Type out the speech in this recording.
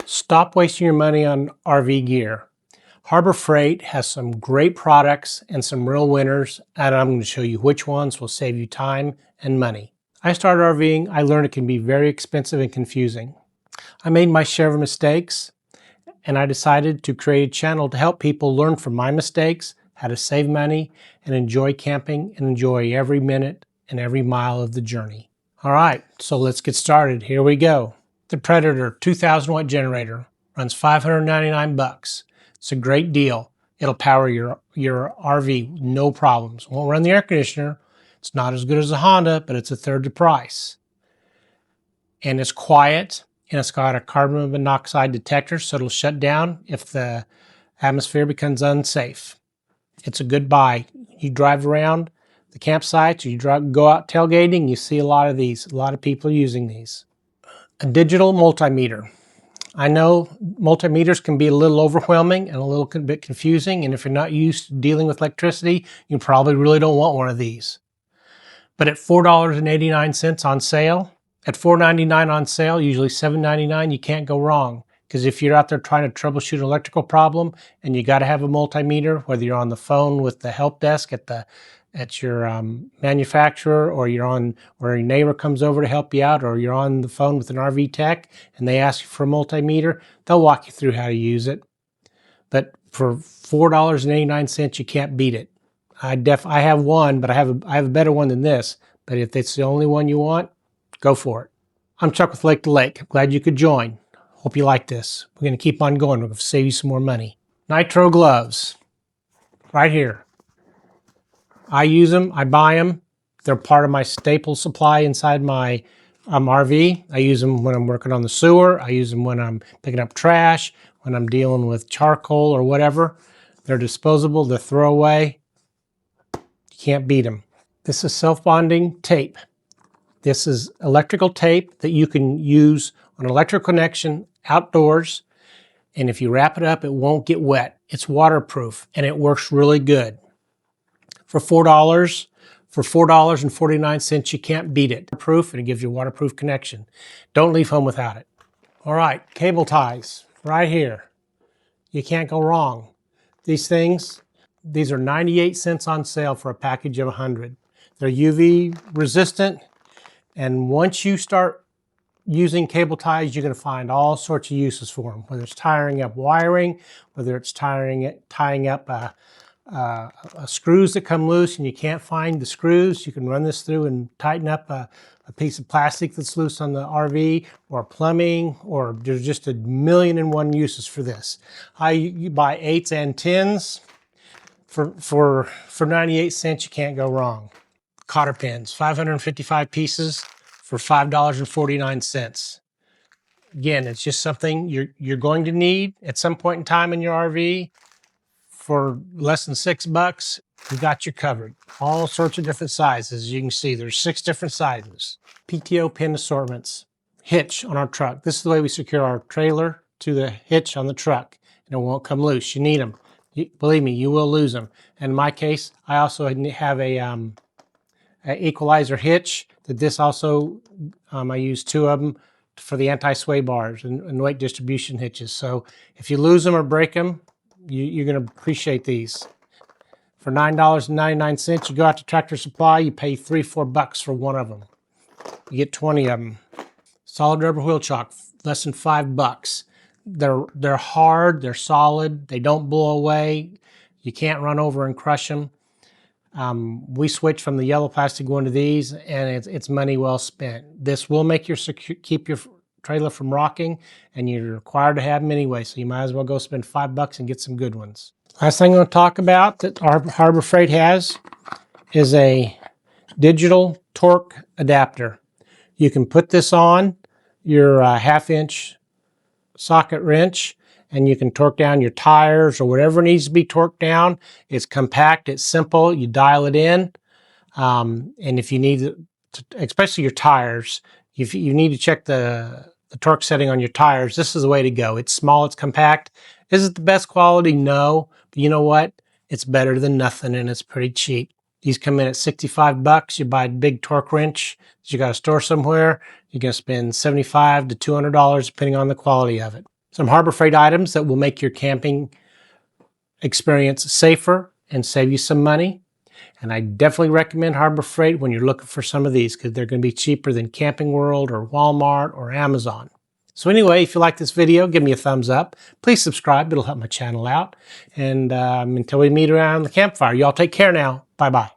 Stop wasting your money on RV gear. Harbor Freight has some great products and some real winners, and I'm going to show you which ones will save you time and money. I started RVing, I learned it can be very expensive and confusing. I made my share of mistakes, and I decided to create a channel to help people learn from my mistakes, how to save money, and enjoy camping and enjoy every minute and every mile of the journey. All right, so let's get started. Here we go. The Predator 2000 watt generator runs $599. It's a great deal. It'll power your RV, no problems. Won't run the air conditioner. It's not as good as a Honda, but it's a third the price. And it's quiet, and it's got a carbon monoxide detector, so it'll shut down if the atmosphere becomes unsafe. It's a good buy. You drive around the campsites, you go out tailgating, you see a lot of these. A lot of people are using these. A digital multimeter. I know multimeters can be a little overwhelming and a little bit confusing, and if you're not used to dealing with electricity, you probably really don't want one of these. But at $4.89 on sale, at $4.99 on sale, usually $7.99, you can't go wrong. Because if you're out there trying to troubleshoot an electrical problem and you got to have a multimeter, whether you're on the phone with the help desk at your manufacturer, or you're on where your neighbor comes over to help you out, or you're on the phone with an RV tech and they ask you for a multimeter, they'll walk you through how to use it. But for $4.89, you can't beat it. I have one, but I have a better one than this. But if it's the only one you want, go for it. I'm Chuck with Lake to Lake. I'm glad you could join. Hope you like this. We're going to keep on going. We're going to save you some more money. Nitro gloves, right here. I use them. I buy them. They're part of my staple supply inside my RV. I use them when I'm working on the sewer. I use them when I'm picking up trash, when I'm dealing with charcoal or whatever. They're disposable. They're throwaway. You can't beat them. This is self-bonding tape. This is electrical tape that you can use on an electrical connection outdoors. And if you wrap it up, it won't get wet. It's waterproof and it works really good. For $4.49, you can't beat it. Proof, and it gives you a waterproof connection. Don't leave home without it. All right, cable ties, right here. You can't go wrong. These are 98 cents on sale for a package of 100. They're UV resistant, and once you start using cable ties, you're going to find all sorts of uses for them, whether it's tying up wiring, whether it's tying up screws that come loose and you can't find the screws. You can run this through and tighten up a piece of plastic that's loose on the RV, or plumbing, or there's just a million and one uses for this. You buy 8s and 10s for 98 cents. You can't go wrong. Cotter pins, 555 pieces for $5.49. Again, it's just something you're going to need at some point in time in your RV. For less than $6, we got you covered. All sorts of different sizes. As you can see, there's 6 different sizes. PTO pin assortments. Hitch on our truck. This is the way we secure our trailer to the hitch on the truck, and it won't come loose. You need them. Believe me, you will lose them. And in my case, I also have a equalizer hitch. That also, I use 2 of them for the anti-sway bars and weight distribution hitches. So if you lose them or break them, you're going to appreciate these. For $9.99, you go out to Tractor Supply, you pay $3-4 for one of them. You get 20 of them. Solid rubber wheel chock, less than $5. They're hard, they're solid, they don't blow away. You can't run over and crush them. We switched from the yellow plastic one to these, and it's money well spent. This will make keep your trailer from rocking, and you're required to have them anyway, so you might as well go spend $5 and get some good ones. Last thing I'm going to talk about that Harbor Freight has is a digital torque adapter. You can put this on your 1/2-inch socket wrench, and you can torque down your tires or whatever needs to be torqued down. It's compact, it's simple, you dial it in, and if you need to, especially your tires, if you need to check the torque setting on your tires, this is the way to go. It's small, it's compact. Is it the best quality? No. But you know what? It's better than nothing, and it's pretty cheap. These come in at $65. You buy a big torque wrench that you got to store somewhere, you're going to spend $75 to $200 depending on the quality of it. Some Harbor Freight items that will make your camping experience safer and save you some money. And I definitely recommend Harbor Freight when you're looking for some of these because they're going to be cheaper than Camping World or Walmart or Amazon. So anyway, if you like this video, give me a thumbs up. Please subscribe. It'll help my channel out. And until we meet around the campfire, y'all take care now. Bye-bye.